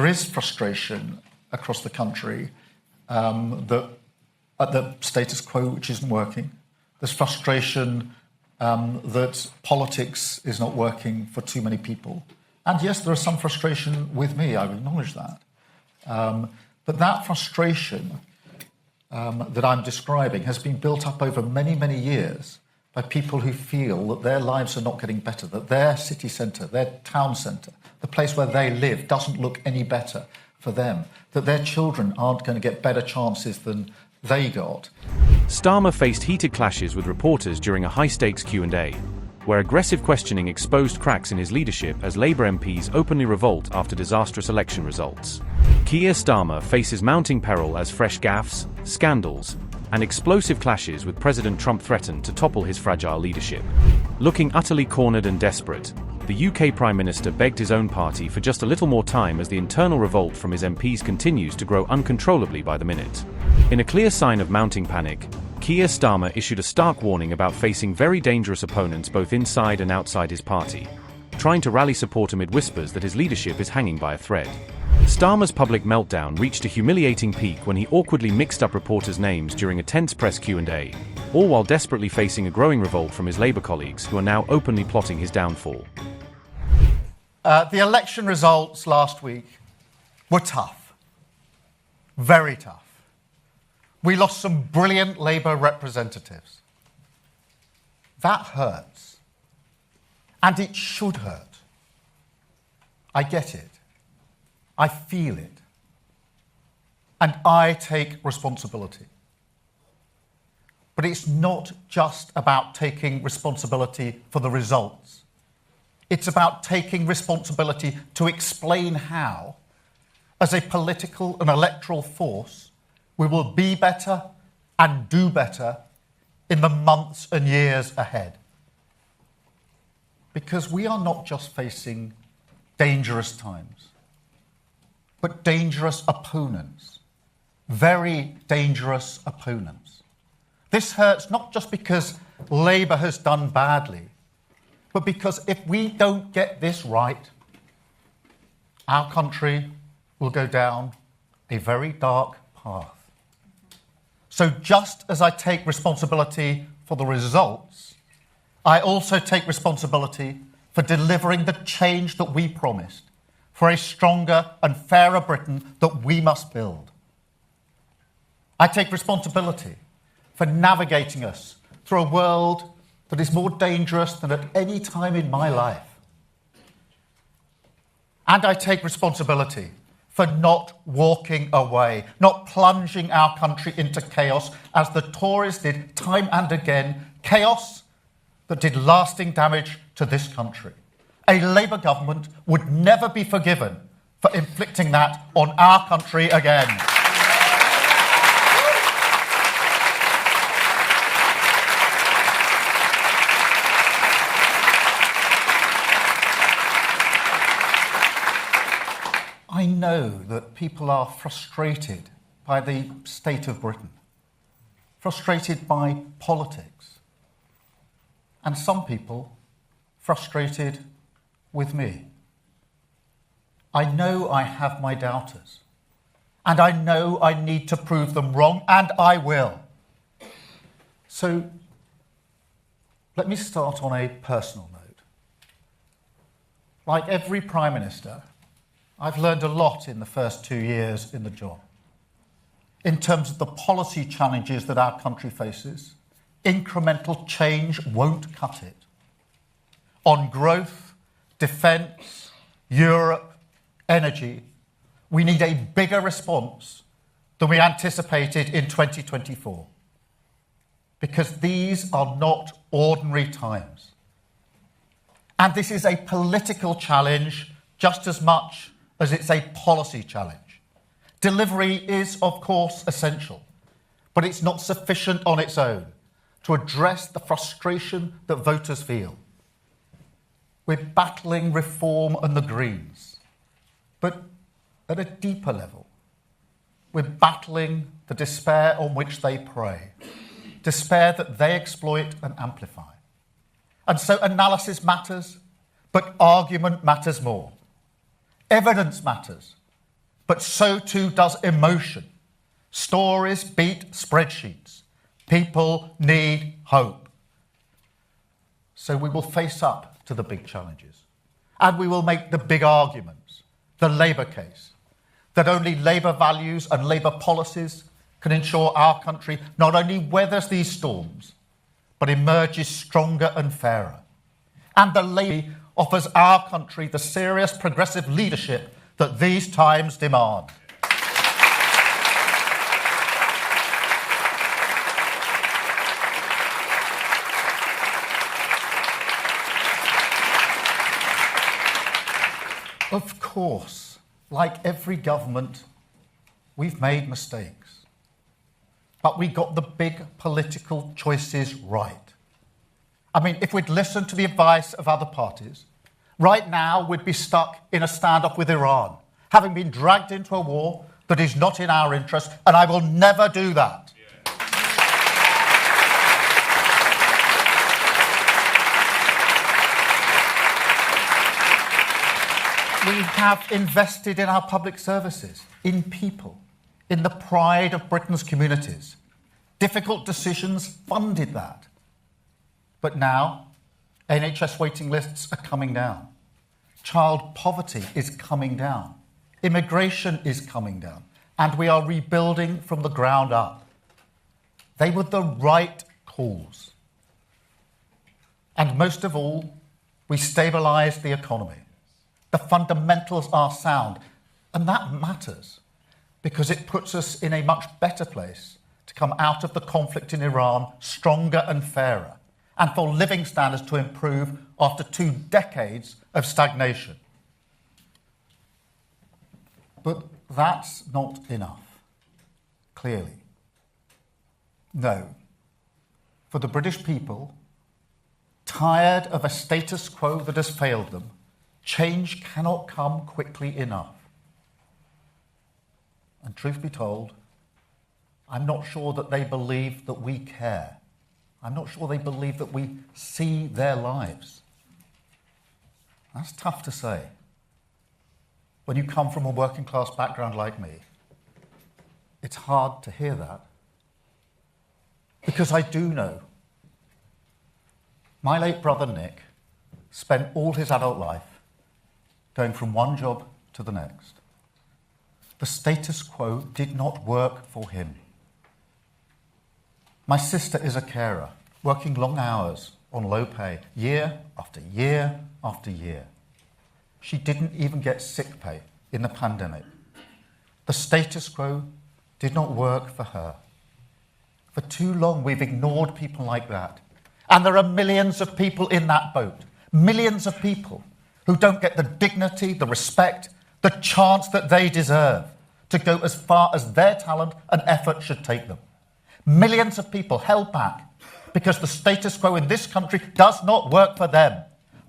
there is frustration across the country that at the status quo, which isn't working. There's frustration that politics is not working for too many people. And yes, there is some frustration with me, I acknowledge that. But that frustration that I'm describing has been built up over many, many years by people who feel that their lives are not getting better, that their city centre, their town centre, the place where they live doesn't look any better for them, that their children aren't going to get better chances than they got. Starmer faced heated clashes with reporters during a high-stakes Q&A, where aggressive questioning exposed cracks in his leadership as Labour MPs openly revolt after disastrous election results. Keir Starmer faces mounting peril as fresh gaffes, scandals, and explosive clashes with President Trump threaten to topple his fragile leadership. Looking utterly cornered and desperate, the UK Prime Minister begged his own party for just a little more time as the internal revolt from his MPs continues to grow uncontrollably by the minute. In a clear sign of mounting panic, Keir Starmer issued a stark warning about facing very dangerous opponents both inside and outside his party, trying to rally support amid whispers that his leadership is hanging by a thread. Starmer's public meltdown reached a humiliating peak when he awkwardly mixed up reporters' names during a tense press Q&A, all while desperately facing a growing revolt from his Labour colleagues who are now openly plotting his downfall. The election results last week were tough, very tough. We lost some brilliant Labour representatives. That hurts. And it should hurt. I get it. I feel it. And I take responsibility. But it's not just about taking responsibility for the results. It's about taking responsibility to explain how, as a political and electoral force, we will be better and do better in the months and years ahead. Because we are not just facing dangerous times, but dangerous opponents, very dangerous opponents. This hurts not just because Labour has done badly, but because if we don't get this right, our country will go down a very dark path. So just as I take responsibility for the results, I also take responsibility for delivering the change that we promised, for a stronger and fairer Britain that we must build. I take responsibility for navigating us through a world that is more dangerous than at any time in my life. And I take responsibility for not walking away, not plunging our country into chaos as the Tories did time and again, chaos that did lasting damage to this country. A Labour government would never be forgiven for inflicting that on our country again. I know that people are frustrated by the state of Britain, frustrated by politics, and some people frustrated with me. I know I have my doubters, and I know I need to prove them wrong, and I will. So let me start on a personal note. Like every Prime Minister, I've learned a lot in the first 2 years in the job. In terms of the policy challenges that our country faces, incremental change won't cut it. On growth, defence, Europe, energy, we need a bigger response than we anticipated in 2024. Because these are not ordinary times. And this is a political challenge just as much as it's a policy challenge. Delivery is, of course, essential, but it's not sufficient on its own to address the frustration that voters feel. We're battling reform and the Greens, but at a deeper level, we're battling the despair on which they prey, despair that they exploit and amplify. And so analysis matters, but argument matters more. Evidence matters, but so too does emotion. Stories beat spreadsheets. People need hope. So we will face up to the big challenges, and we will make the big arguments, the Labour case, that only Labour values and Labour policies can ensure our country not only weathers these storms, but emerges stronger and fairer. And the Labour offers our country the serious progressive leadership that these times demand. Of course, like every government, we've made mistakes. But we got the big political choices right. I mean, if we'd listened to the advice of other parties, right now we'd be stuck in a standoff with Iran, having been dragged into a war that is not in our interest, and I will never do that. We have invested in our public services, in people, in the pride of Britain's communities. Difficult decisions funded that. But now, NHS waiting lists are coming down. Child poverty is coming down. Immigration is coming down. And we are rebuilding from the ground up. They were the right calls. And most of all, we stabilised the economy. The fundamentals are sound, and that matters because it puts us in a much better place to come out of the conflict in Iran stronger and fairer, and for living standards to improve after 2 decades of stagnation. But that's not enough, clearly. No. For the British people, tired of a status quo that has failed them, change cannot come quickly enough. And truth be told, I'm not sure that they believe that we care. I'm not sure they believe that we see their lives. That's tough to say. When you come from a working class background like me, it's hard to hear that. Because I do know. My late brother Nick spent all his adult life going from one job to the next. The status quo did not work for him. My sister is a carer, working long hours on low pay, year after year after year. She didn't even get sick pay in the pandemic. The status quo did not work for her. For too long, we've ignored people like that. And there are millions of people in that boat. Millions of people who don't get the dignity, the respect, the chance that they deserve to go as far as their talent and effort should take them. Millions of people held back because the status quo in this country does not work for them.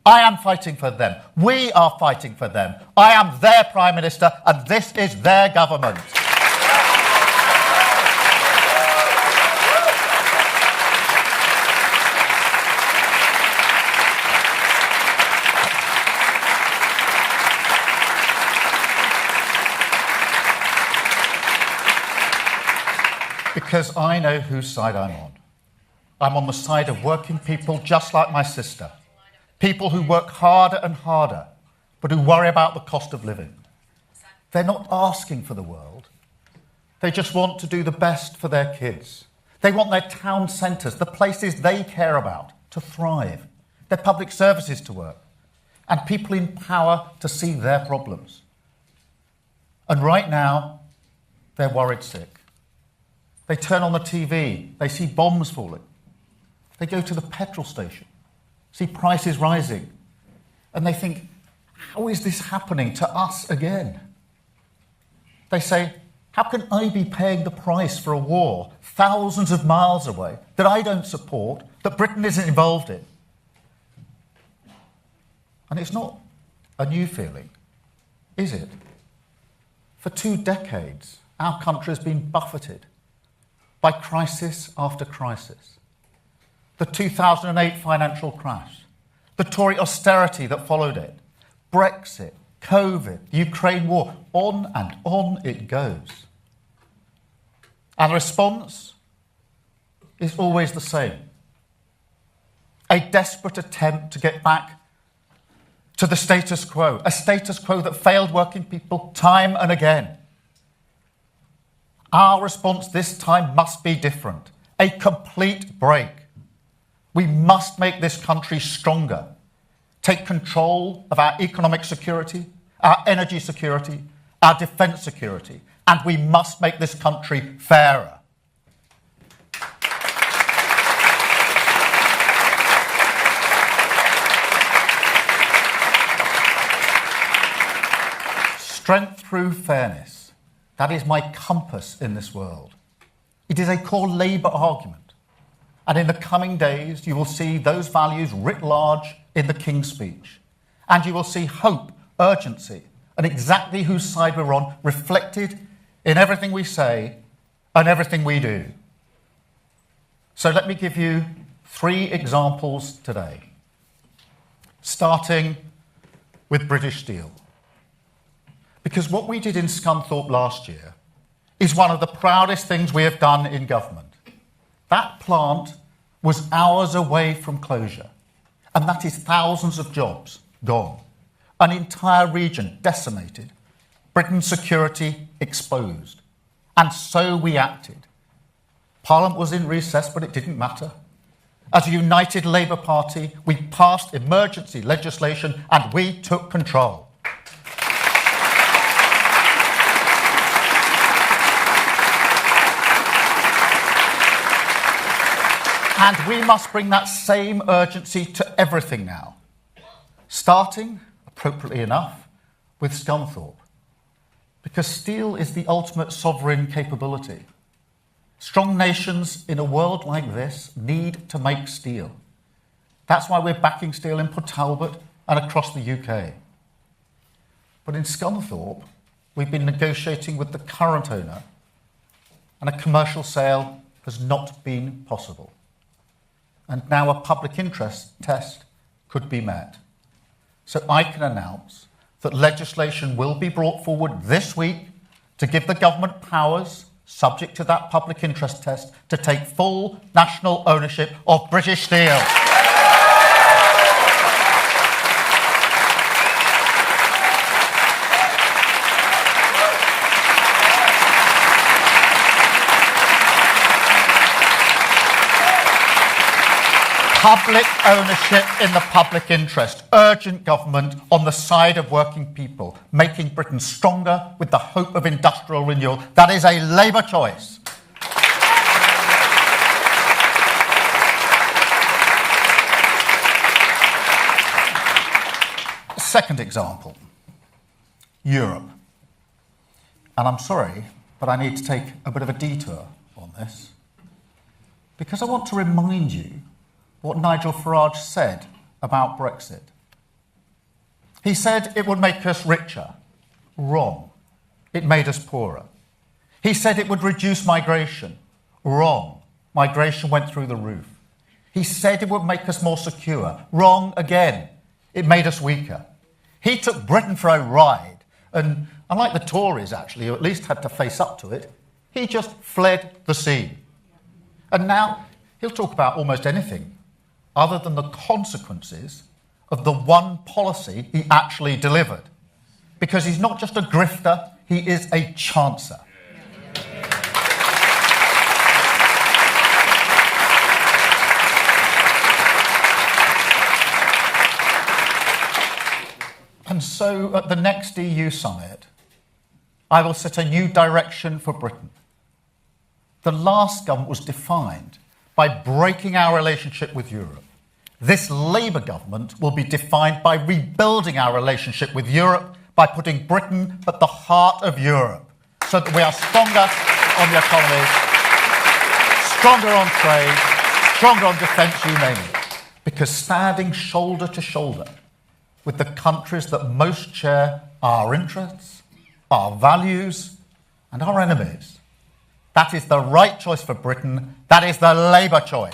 I am fighting for them. We are fighting for them. I am their Prime Minister and this is their government. Because I know whose side I'm on. I'm on the side of working people just like my sister. People who work harder and harder, but who worry about the cost of living. They're not asking for the world. They just want to do the best for their kids. They want their town centres, the places they care about, to thrive. Their public services to work. And people in power to see their problems. And right now, they're worried sick. They turn on the TV, they see bombs falling. They go to the petrol station, see prices rising, and they think, how is this happening to us again? They say, how can I be paying the price for a war thousands of miles away that I don't support, that Britain isn't involved in? And it's not a new feeling, is it? For 2 decades, our country has been buffeted by crisis after crisis. The 2008 financial crash, the Tory austerity that followed it, Brexit, COVID, the Ukraine war, on and on it goes. And the response is always the same. A desperate attempt to get back to the status quo, a status quo that failed working people time and again. Our response this time must be different. A complete break. We must make this country stronger, take control of our economic security, our energy security, our defence security, and we must make this country fairer. Strength through fairness. That is my compass in this world. It is a core Labour argument. And in the coming days, you will see those values writ large in the King's speech. And you will see hope, urgency, and exactly whose side we're on reflected in everything we say and everything we do. So let me give you 3 examples today, starting with British Steel. Because what we did in Scunthorpe last year is one of the proudest things we have done in government. That plant was hours away from closure, and that is thousands of jobs gone, an entire region decimated, Britain's security exposed. And so we acted. Parliament was in recess, but it didn't matter. As a united Labour Party, we passed emergency legislation and we took control. And we must bring that same urgency to everything now, starting, appropriately enough, with Scunthorpe, because steel is the ultimate sovereign capability. Strong nations in a world like this need to make steel. That's why we're backing steel in Port Talbot and across the UK. But in Scunthorpe, we've been negotiating with the current owner, and a commercial sale has not been possible. And now a public interest test could be met. So I can announce that legislation will be brought forward this week to give the government powers, subject to that public interest test, to take full national ownership of British Steel. Public ownership in the public interest. Urgent government on the side of working people, making Britain stronger with the hope of industrial renewal. That is a Labour choice. Second example, Europe. And I'm sorry, but I need to take a bit of a detour on this, because I want to remind you what Nigel Farage said about Brexit. He said it would make us richer. Wrong. It made us poorer. He said it would reduce migration. Wrong. Migration went through the roof. He said it would make us more secure. Wrong again. It made us weaker. He took Britain for a ride, and unlike the Tories, actually, who at least had to face up to it, he just fled the scene. And now he'll talk about almost anything other than the consequences of the one policy he actually delivered. Because he's not just a grifter, he is a chancer. And so at the next EU summit, I will set a new direction for Britain. The last government was defined by breaking our relationship with Europe. This Labour government will be defined by rebuilding our relationship with Europe, by putting Britain at the heart of Europe, so that we are stronger on the economy, stronger on trade, stronger on defence, you name it. Because standing shoulder to shoulder with the countries that most share our interests, our values, and our enemies, that is the right choice for Britain. That is the Labour choice.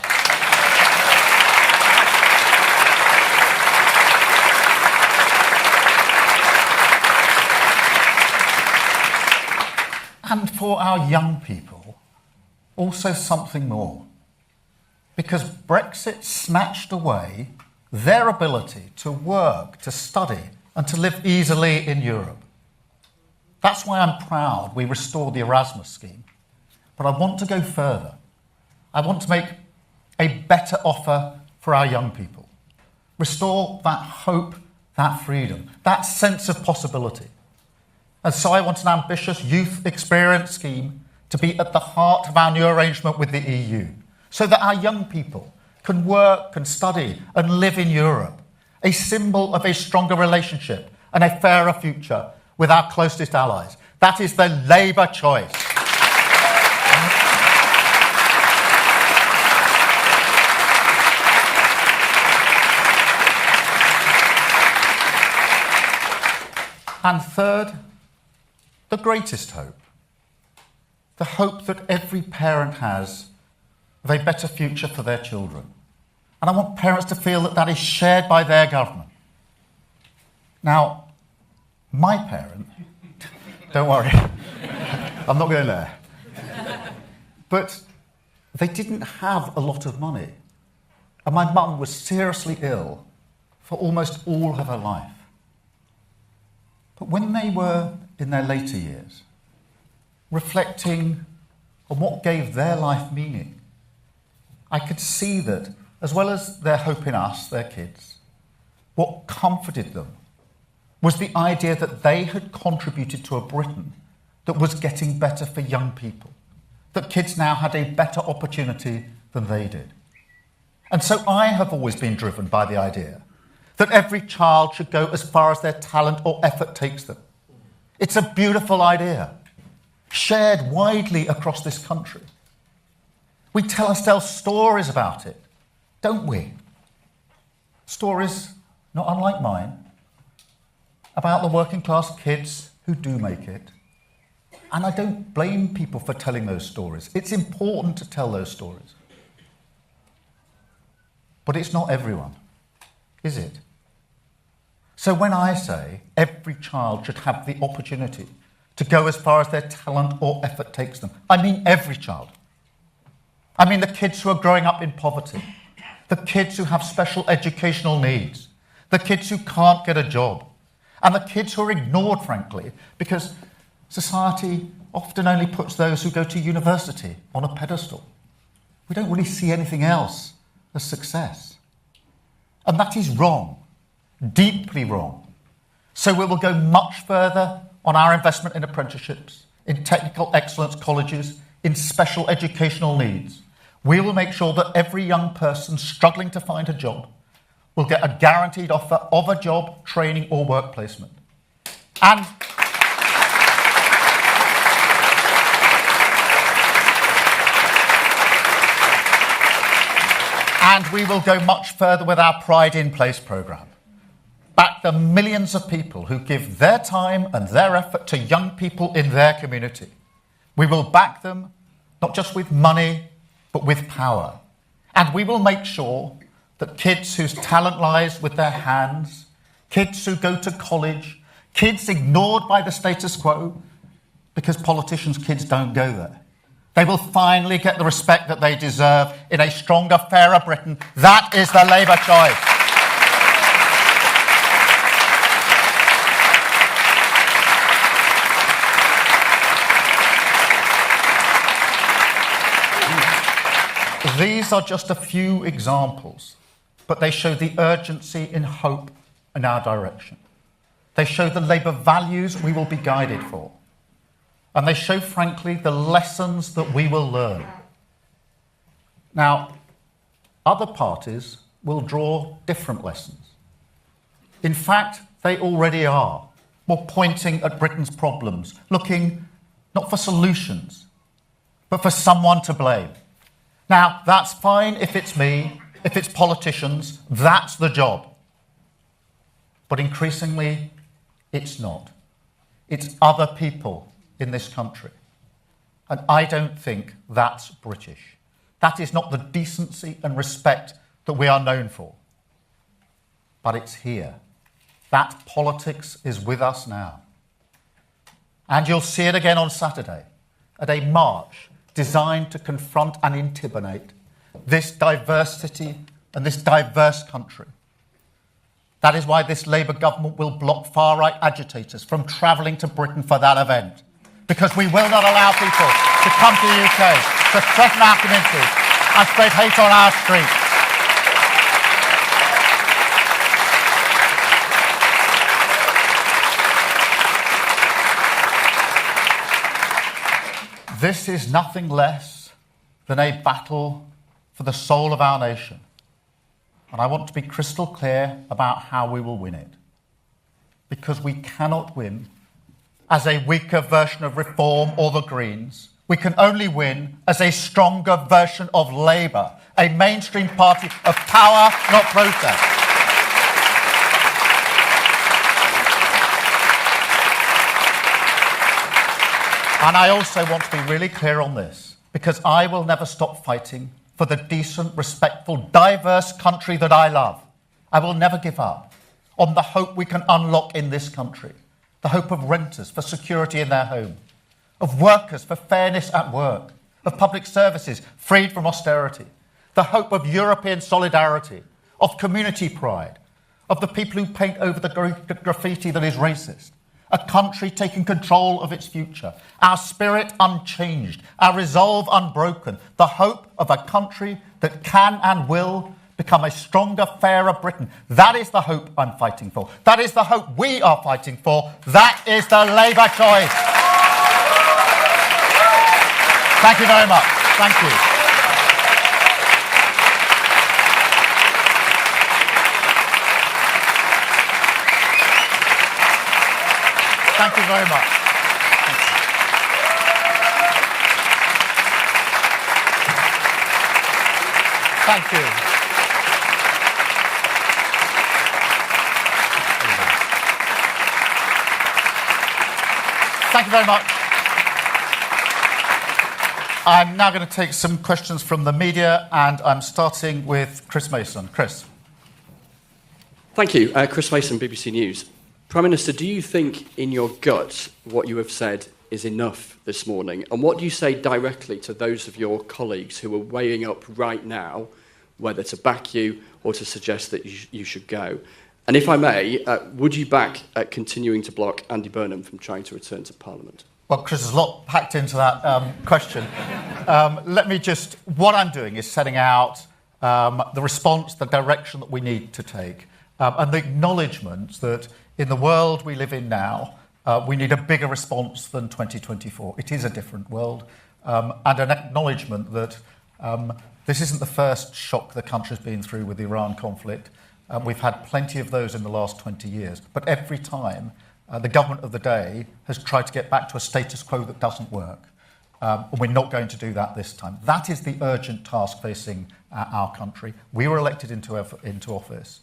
And for our young people, also something more. Because Brexit snatched away their ability to work, to study, and to live easily in Europe. That's why I'm proud we restored the Erasmus scheme. But I want to go further. I want to make a better offer for our young people. Restore that hope, that freedom, that sense of possibility. And so I want an ambitious youth experience scheme to be at the heart of our new arrangement with the EU, so that our young people can work and study and live in Europe, a symbol of a stronger relationship and a fairer future with our closest allies. That is the Labour choice. And third, the greatest hope. The hope that every parent has of a better future for their children. And I want parents to feel that that is shared by their government. Now, my parent, don't worry, I'm not going there. But they didn't have a lot of money. And my mum was seriously ill for almost all of her life. But when they were in their later years, reflecting on what gave their life meaning, I could see that, as well as their hope in us, their kids, what comforted them was the idea that they had contributed to a Britain that was getting better for young people, that kids now had a better opportunity than they did. And so I have always been driven by the idea that every child should go as far as their talent or effort takes them. It's a beautiful idea, shared widely across this country. We tell ourselves stories about it, don't we? Stories, not unlike mine, about the working class kids who do make it. And I don't blame people for telling those stories. It's important to tell those stories. But it's not everyone, is it? So when I say every child should have the opportunity to go as far as their talent or effort takes them, I mean every child. I mean the kids who are growing up in poverty, the kids who have special educational needs, the kids who can't get a job, and the kids who are ignored, frankly, because society often only puts those who go to university on a pedestal. We don't really see anything else as success. And that is wrong. Deeply wrong. So we will go much further on our investment in apprenticeships, in technical excellence colleges, in special educational needs. We will make sure that every young person struggling to find a job will get a guaranteed offer of a job, training or work placement. And we will go much further with our Pride in Place programme. Back the millions of people who give their time and their effort to young people in their community. We will back them, not just with money, but with power. And we will make sure that kids whose talent lies with their hands, kids who go to college, kids ignored by the status quo, because politicians' kids don't go there, they will finally get the respect that they deserve in a stronger, fairer Britain. That is the Labour choice. These are just a few examples, but they show the urgency in hope in our direction. They show the Labour values we will be guided for. And they show, frankly, the lessons that we will learn. Now, other parties will draw different lessons. In fact, they already are, more pointing at Britain's problems, looking not for solutions, but for someone to blame. Now, that's fine if it's me, if it's politicians, that's the job. But increasingly, it's not. It's other people in this country. And I don't think that's British. That is not the decency and respect that we are known for. But it's here. That politics is with us now. And you'll see it again on Saturday, at a march designed to confront and intimidate this diversity and this diverse country. That is why this Labour government will block far-right agitators from travelling to Britain for that event, because we will not allow people to come to the UK to threaten our communities and spread hate on our streets. This is nothing less than a battle for the soul of our nation. And I want to be crystal clear about how we will win it. Because we cannot win as a weaker version of Reform or the Greens. We can only win as a stronger version of Labour, a mainstream party of power, not protest. And I also want to be really clear on this, because I will never stop fighting for the decent, respectful, diverse country that I love. I will never give up on the hope we can unlock in this country, the hope of renters for security in their home, of workers for fairness at work, of public services freed from austerity, the hope of European solidarity, of community pride, of the people who paint over the graffiti that is racist, a country taking control of its future, our spirit unchanged, our resolve unbroken, the hope of a country that can and will become a stronger, fairer Britain. That is the hope I'm fighting for. That is the hope we are fighting for. That is the Labour choice. Thank you very much. Thank you. Thank you very much. Thank you. Thank you very much. I'm now going to take some questions from the media, and I'm starting with Chris Mason. Chris. Thank you. Chris Mason, BBC News. Prime Minister, do you think in your gut what you have said is enough this morning? And what do you say directly to those of your colleagues who are weighing up right now whether to back you or to suggest that you should go? And if I may, would you back continuing to block Andy Burnham from trying to return to Parliament? Well, Chris, there's a lot packed into that question. What I'm doing is setting out the response, the direction that we need to take, and the acknowledgement that in the world we live in now, we need a bigger response than 2024. It is a different world, and an acknowledgement that this isn't the first shock the country's been through with the Iran conflict. We've had plenty of those in the last 20 years, but every time the government of the day has tried to get back to a status quo that doesn't work. And we're not going to do that this time. That is the urgent task facing our country. We were elected into office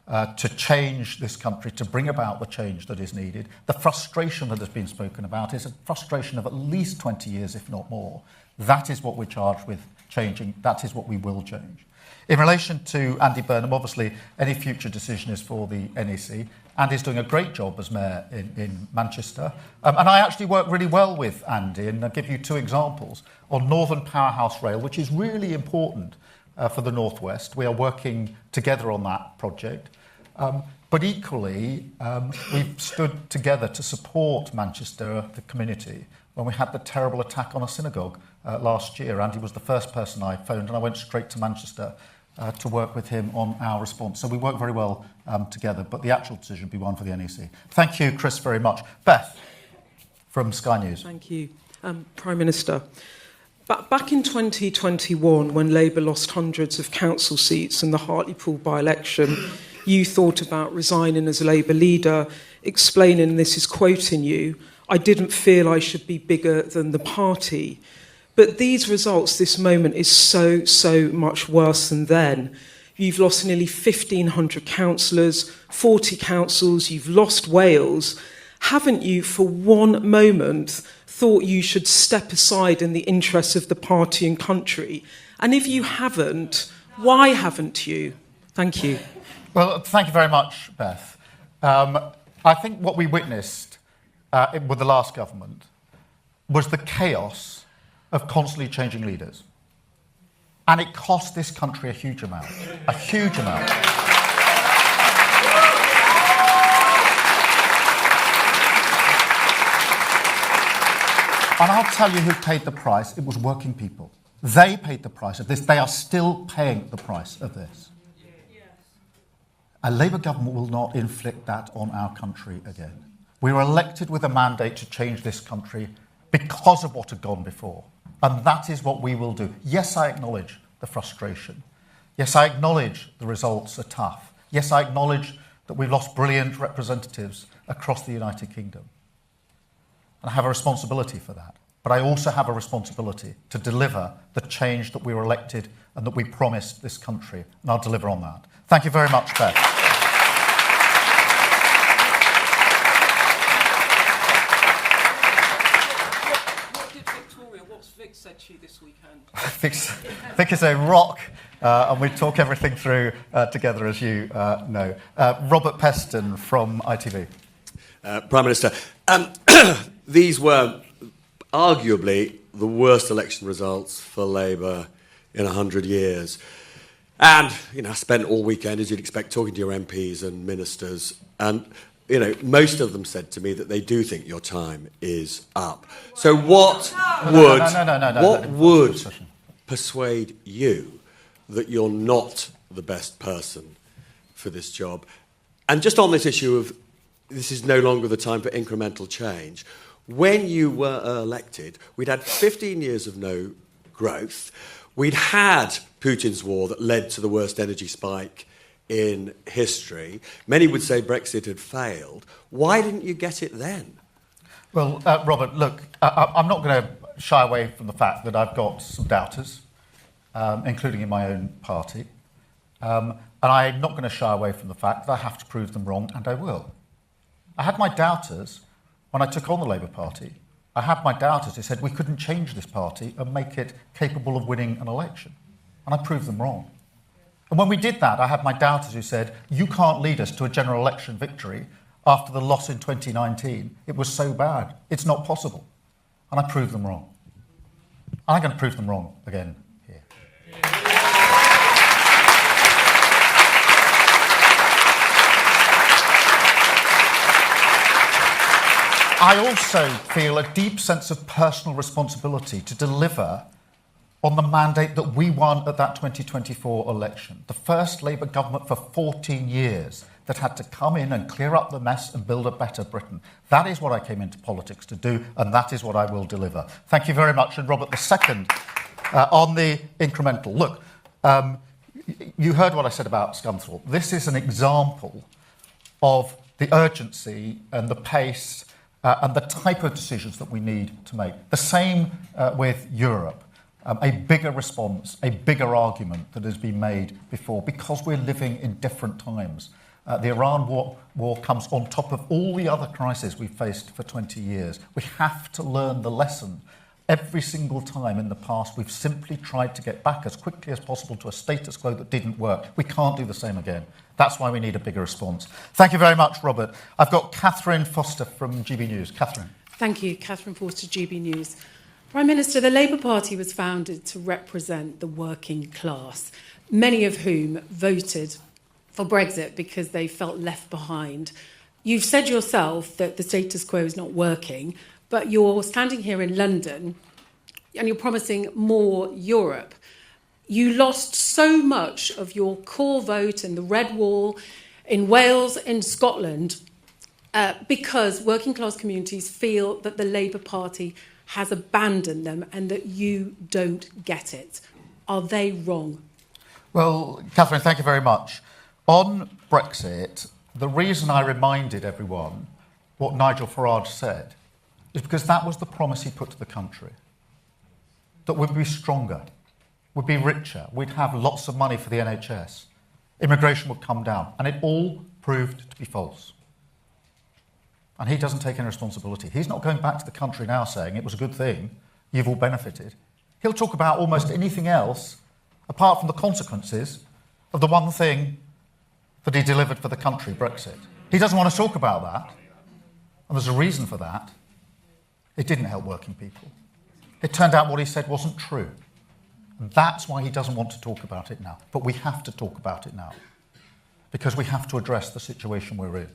to change this country, to bring about the change that is needed. The frustration that has been spoken about is a frustration of at least 20 years, if not more. That is what we're charged with changing. That is what we will change. In relation to Andy Burnham, obviously, any future decision is for the NEC. Andy's doing a great job as mayor in Manchester. And I actually work really well with Andy, and I'll give you two examples. On Northern Powerhouse Rail, which is really important for the North West. We are working together on that project. But equally, we've stood together to support Manchester, the community, when we had the terrible attack on a synagogue last year. Andy was the first person I phoned, and I went straight to Manchester to work with him on our response. So we work very well together, but the actual decision will be one for the NEC. Thank you, Chris, very much. Beth, from Sky News. Thank you. Prime Minister, back in 2021, when Labour lost hundreds of council seats in the Hartlepool by-election, you thought about resigning as a Labour leader, explaining, and this is quoting you, "I didn't feel I should be bigger than the party." But these results, this moment, is so much worse than then. You've lost nearly 1,500 councillors, 40 councils, you've lost Wales. Haven't you, for one moment, thought you should step aside in the interests of the party and country? And if you haven't, why haven't you? Thank you. Well, thank you very much, Beth. I think what we witnessed with the last government was the chaos of constantly changing leaders. And it cost this country a huge amount. A huge amount. And I'll tell you who paid the price. It was working people. They paid the price of this. They are still paying the price of this. A Labour government will not inflict that on our country again. We were elected with a mandate to change this country because of what had gone before. And that is what we will do. Yes, I acknowledge the frustration. Yes, I acknowledge the results are tough. Yes, I acknowledge that we've lost brilliant representatives across the United Kingdom. And I have a responsibility for that. But I also have a responsibility to deliver the change that we were elected and that we promised this country. And I'll deliver on that. Thank you very much, Beth. What did Victoria, what's Vic said to you this weekend? Vic is a rock, and we talk everything through together, as you know. Robert Peston from ITV. Prime Minister, these were arguably the worst election results for Labour in 100 years. And, I spent all weekend, as you'd expect, talking to your MPs and ministers. And, most of them said to me that they do think your time is up. So what would persuade you that you're not the best person for this job? And just on this issue of this is no longer the time for incremental change, when you were elected, we'd had 15 years of no growth. We'd had Putin's war that led to the worst energy spike in history. Many would say Brexit had failed. Why didn't you get it then? Well, Robert, look, I'm not going to shy away from the fact that I've got some doubters, including in my own party. And I'm not going to shy away from the fact that I have to prove them wrong, and I will. I had my doubters when I took on the Labour Party. I had my doubters who said we couldn't change this party and make it capable of winning an election. And I proved them wrong. And when we did that, I had my doubters who said, you can't lead us to a general election victory after the loss in 2019. It was so bad. It's not possible. And I proved them wrong. And I'm going to prove them wrong again here. I also feel a deep sense of personal responsibility to deliver on the mandate that we won at that 2024 election. The first Labour government for 14 years that had to come in and clear up the mess and build a better Britain. That is what I came into politics to do, and that is what I will deliver. Thank you very much. And Robert, the second, on the incremental. Look, you heard what I said about Scunthorpe. This is an example of the urgency and the pace and the type of decisions that we need to make. The same with Europe. A bigger response, a bigger argument that has been made before, because we're living in different times. The Iran war comes on top of all the other crises we've faced for 20 years. We have to learn the lesson. Every single time in the past, we've simply tried to get back as quickly as possible to a status quo that didn't work. We can't do the same again. That's why we need a bigger response. Thank you very much, Robert. I've got Catherine Foster from GB News. Catherine. Thank you, Catherine Foster, GB News. Prime Minister, the Labour Party was founded to represent the working class, many of whom voted for Brexit because they felt left behind. You've said yourself that the status quo is not working, but you're standing here in London and you're promising more Europe. You lost so much of your core vote in the Red Wall, in Wales, in Scotland, because working class communities feel that the Labour Party has abandoned them and that you don't get it. Are they wrong? Well, Catherine, thank you very much. On Brexit, the reason I reminded everyone what Nigel Farage said is because that was the promise he put to the country. That we'd be stronger, we'd be richer, we'd have lots of money for the NHS, immigration would come down, and it all proved to be false. And he doesn't take any responsibility. He's not going back to the country now saying it was a good thing, you've all benefited. He'll talk about almost anything else apart from the consequences of the one thing that he delivered for the country, Brexit. He doesn't want to talk about that. And there's a reason for that. It didn't help working people. It turned out what he said wasn't true. And that's why he doesn't want to talk about it now. But we have to talk about it now, because we have to address the situation we're in.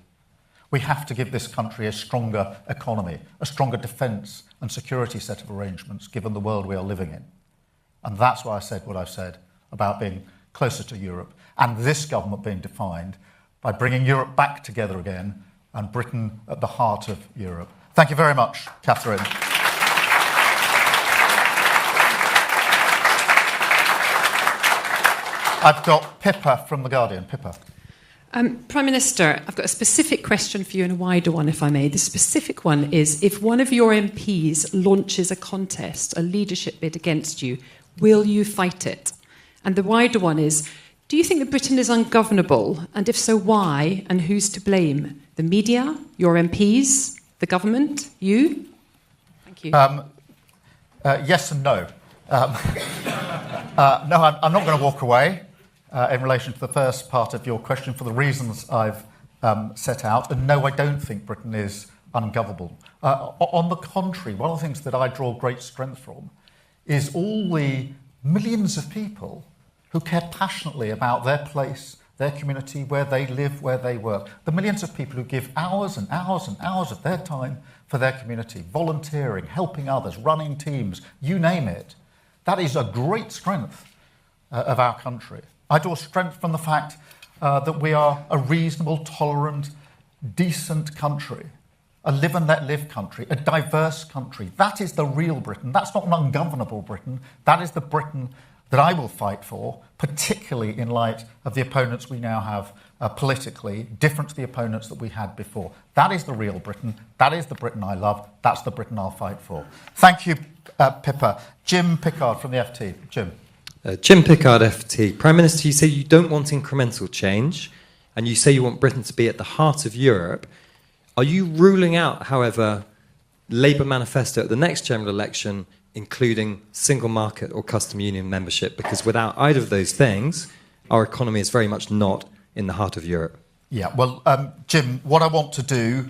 We have to give this country a stronger economy, a stronger defence and security set of arrangements, given the world we are living in. And that's why I said what I've said about being closer to Europe, and this government being defined by bringing Europe back together again, and Britain at the heart of Europe. Thank you very much, Catherine. I've got Pippa from The Guardian. Pippa. Prime Minister, I've got a specific question for you and a wider one, if I may. The specific one is, if one of your MPs launches a contest, a leadership bid against you, will you fight it? And the wider one is, do you think that Britain is ungovernable? And if so, why? And who's to blame? The media, your MPs, the government, you? Thank you. Yes and no. No, I'm not going to walk away in relation to the first part of your question for the reasons I've set out. And no, I don't think Britain is ungovernable. On the contrary, one of the things that I draw great strength from is all the millions of people who care passionately about their place, their community, where they live, where they work. The millions of people who give hours and hours and hours of their time for their community, volunteering, helping others, running teams, you name it. That is a great strength of our country. I draw strength from the fact that we are a reasonable, tolerant, decent country, a live and let live country, a diverse country. That is the real Britain. That's not an ungovernable Britain. That is the Britain that I will fight for, particularly in light of the opponents we now have politically, different to the opponents that we had before. That is the real Britain. That is the Britain I love. That's the Britain I'll fight for. Thank you, Pippa. Jim Pickard from the FT. Jim. Jim Pickard, FT. Prime Minister, you say you don't want incremental change, and you say you want Britain to be at the heart of Europe. Are you ruling out, however, Labour manifesto at the next general election, including single market or custom union membership? Because without either of those things, our economy is very much not in the heart of Europe. Yeah, well, Jim, what I want to do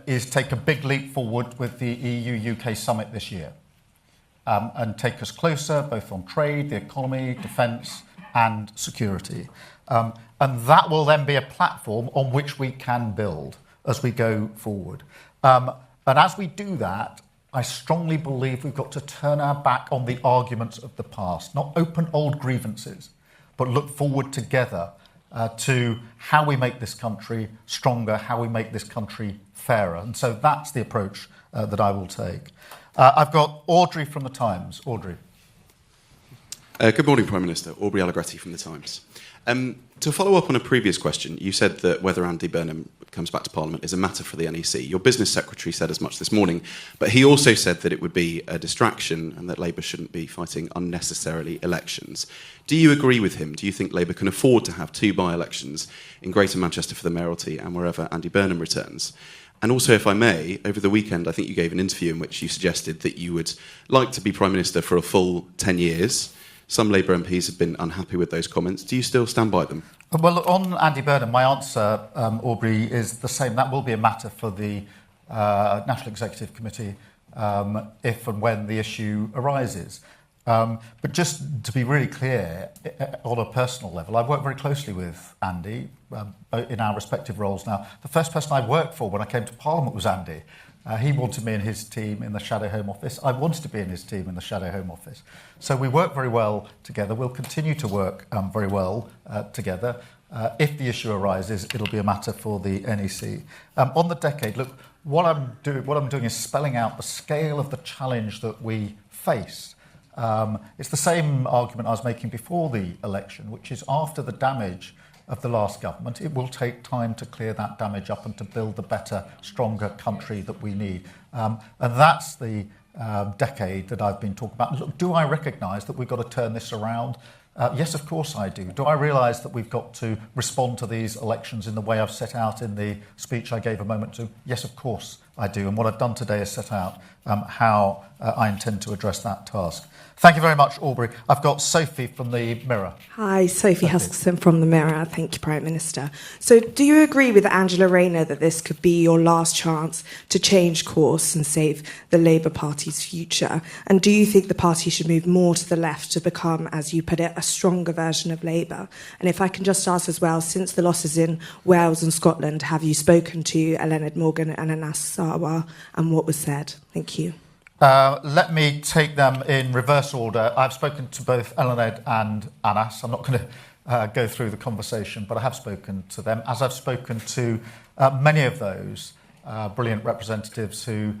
is take a big leap forward with the EU-UK summit this year and take us closer, both on trade, the economy, defence and security. And that will then be a platform on which we can build as we go forward. And as we do that, I strongly believe we've got to turn our back on the arguments of the past, not open old grievances, but look forward together to how we make this country stronger, how we make this country fairer. And so that's the approach that I will take. I've got Audrey from The Times. Audrey. Good morning, Prime Minister. Aubrey Allegretti from The Times. To follow up on a previous question, you said that whether Andy Burnham comes back to Parliament is a matter for the NEC. Your business secretary said as much this morning, but he also said that it would be a distraction and that Labour shouldn't be fighting unnecessarily elections. Do you agree with him? Do you think Labour can afford to have 2 by-elections in Greater Manchester for the mayoralty and wherever Andy Burnham returns? And also, if I may, over the weekend, I think you gave an interview in which you suggested that you would like to be Prime Minister for a full 10 years. Some Labour MPs have been unhappy with those comments. Do you still stand by them? Well, on Andy Burnham, my answer, Aubrey, is the same. That will be a matter for the National Executive Committee if and when the issue arises. But just to be really clear, on a personal level, I've worked very closely with Andy in our respective roles now. The first person I worked for when I came to Parliament was Andy. He wanted me in his team in the Shadow Home Office. I wanted to be in his team in the Shadow Home Office. So we work very well together. We'll continue to work very well together. If the issue arises, it'll be a matter for the NEC. On the decade, look, what I'm doing is spelling out the scale of the challenge that we face. It's the same argument I was making before the election, which is after the damage of the last government, it will take time to clear that damage up and to build the better, stronger country that we need. And that's the decade that I've been talking about. Look, do I recognise that we've got to turn this around? Yes, of course I do. Do I realise that we've got to respond to these elections in the way I've set out in the speech I gave a moment ago? Yes, of course I do. And what I've done today is set out how I intend to address that task. Thank you very much, Aubrey. I've got Sophie from the Mirror. Hi, Sophie Huskisson from the Mirror. Thank you, Prime Minister. So do you agree with Angela Rayner that this could be your last chance to change course and save the Labour Party's future? And do you think the party should move more to the left to become, as you put it, a stronger version of Labour? And if I can just ask as well, since the losses in Wales and Scotland, have you spoken to Eluned Morgan and Anas Sarwar, and what was said? Thank you. Let me take them in reverse order. I've spoken to both Eluned and Anas. I'm not going to go through the conversation, but I have spoken to them, as I've spoken to many of those brilliant representatives who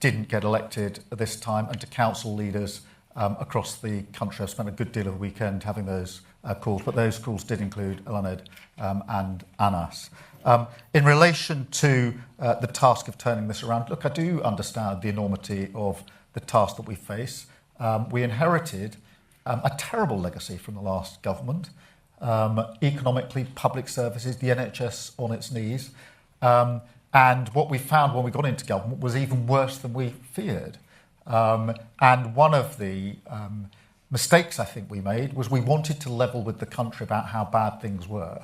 didn't get elected this time, and to council leaders across the country. I've spent a good deal of the weekend having those calls, but those calls did include Eluned and Anas. In relation to the task of turning this around, look, I do understand the enormity of the task that we face. We inherited a terrible legacy from the last government. Economically, public services, the NHS on its knees. And what we found when we got into government was even worse than we feared. And one of the mistakes I think we made was we wanted to level with the country about how bad things were.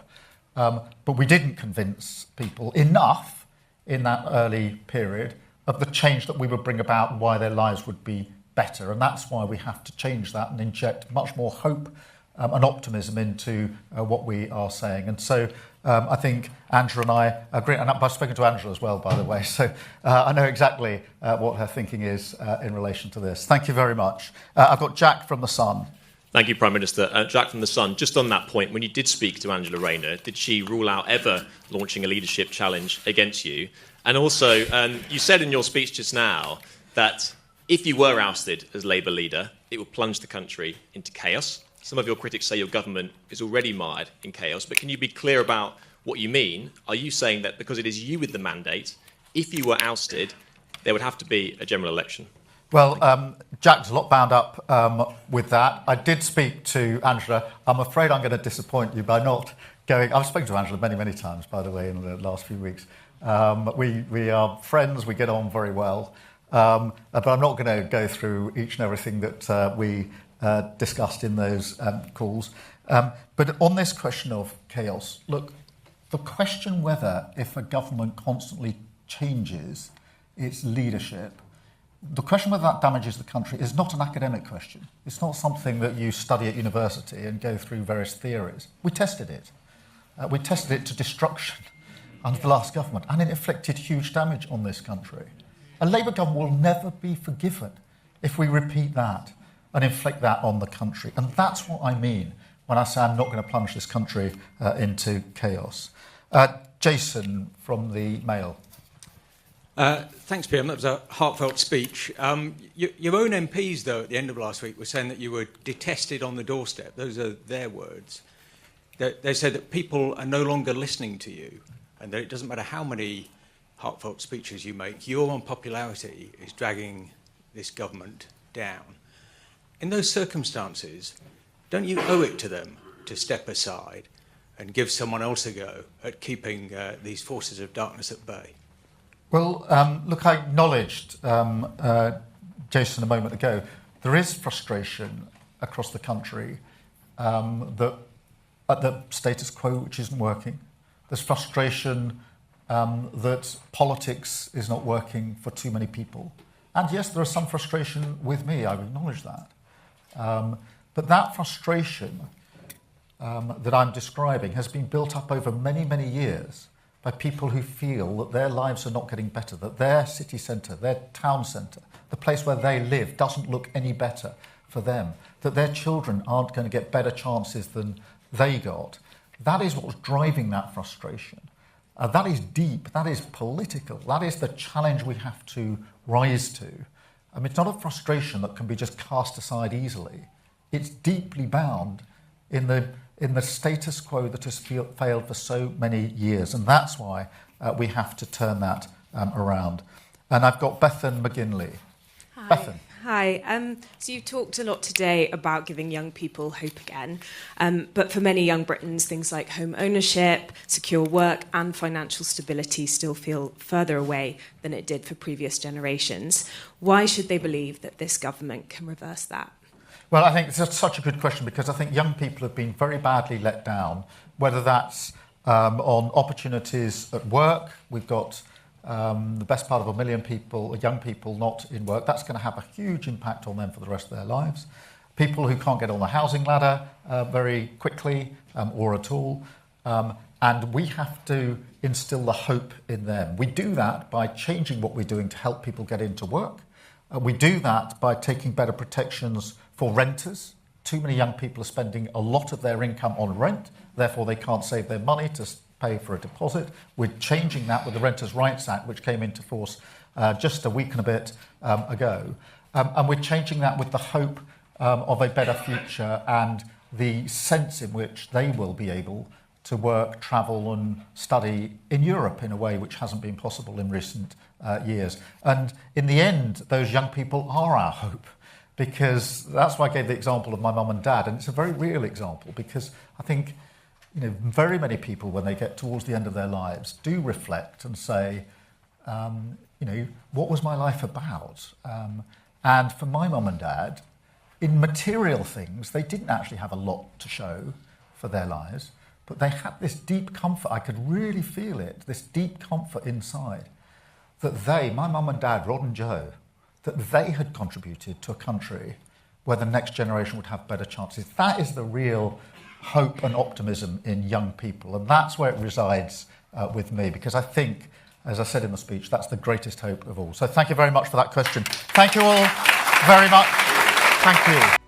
But we didn't convince people enough in that early period of the change that we would bring about and why their lives would be better. And that's why we have to change that and inject much more hope and optimism into what we are saying. And so I think Angela and I agree. And I've spoken to Angela as well, by the way. So I know exactly what her thinking is in relation to this. Thank you very much. I've got Jack from The Sun. Thank you, Prime Minister. Jack from The Sun, just on that point, when you did speak to Angela Rayner, did she rule out ever launching a leadership challenge against you? And also, you said in your speech just now that if you were ousted as Labour leader, it would plunge the country into chaos. Some of your critics say your government is already mired in chaos, but can you be clear about what you mean? Are you saying that because it is you with the mandate, if you were ousted, there would have to be a general election? Well, Jack's a lot bound up with that. I did speak to Angela. I'm afraid I'm going to disappoint you by not going. I've spoken to Angela many, many times, by the way, in the last few weeks. We are friends. We get on very well. But I'm not going to go through each and everything that we discussed in those calls. But on this question of chaos, look, the question whether if a government constantly changes its leadership, the question whether that damages the country is not an academic question. It's not something that you study at university and go through various theories. We tested it. We tested it to destruction under the last government, and it inflicted huge damage on this country. A Labour government will never be forgiven if we repeat that and inflict that on the country. And that's what I mean when I say I'm not going to plunge this country into chaos. Jason from the Mail. Thanks, PM. That was a heartfelt speech. Your own MPs, though, at the end of last week were saying that you were detested on the doorstep. Those are their words. They said that people are no longer listening to you and that it doesn't matter how many heartfelt speeches you make, your unpopularity is dragging this government down. In those circumstances, don't you owe it to them to step aside and give someone else a go at keeping these forces of darkness at bay? Well, look, I acknowledged, Jason, a moment ago, there is frustration across the country that at the status quo, which isn't working. There's frustration that politics is not working for too many people. And yes, there is some frustration with me, I acknowledge that. But that frustration that I'm describing has been built up over many, many years by people who feel that their lives are not getting better, that their city centre, their town centre, the place where they live doesn't look any better for them, that their children aren't going to get better chances than they got. That is what's driving that frustration. That is deep, that is political, that is the challenge we have to rise to. I mean, it's not a frustration that can be just cast aside easily. It's deeply bound in the status quo that has failed for so many years. And that's why we have to turn that around. And I've got Bethan McGinley. Hi. Bethan. Hi. So you've talked a lot today about giving young people hope again. But for many young Britons, things like home ownership, secure work and financial stability still feel further away than it did for previous generations. Why should they believe that this government can reverse that? Well, I think it's such a good question because I think young people have been very badly let down, whether that's on opportunities at work. We've got the best part of 1 million people, young people not in work. That's going to have a huge impact on them for the rest of their lives. People who can't get on the housing ladder very quickly or at all. And we have to instill the hope in them. We do that by changing what we're doing to help people get into work. We do that by taking better protections for renters. Too many young people are spending a lot of their income on rent, therefore they can't save their money to pay for a deposit. We're changing that with the Renters' Rights Act, which came into force just a week and a bit ago. And we're changing that with the hope of a better future and the sense in which they will be able to work, travel and study in Europe in a way which hasn't been possible in recent years. And in the end, those young people are our hope, because that's why I gave the example of my mum and dad. And it's a very real example because I think very many people, when they get towards the end of their lives, do reflect and say, what was my life about? And for my mum and dad, in material things, they didn't actually have a lot to show for their lives, but they had this deep comfort. I could really feel it, this deep comfort inside, that they, my mum and dad, Rod and Joe, that they had contributed to a country where the next generation would have better chances. That is the real hope and optimism in young people, and that's where it resides with me, because I think, as I said in the speech, that's the greatest hope of all. So thank you very much for that question. Thank you all very much. Thank you.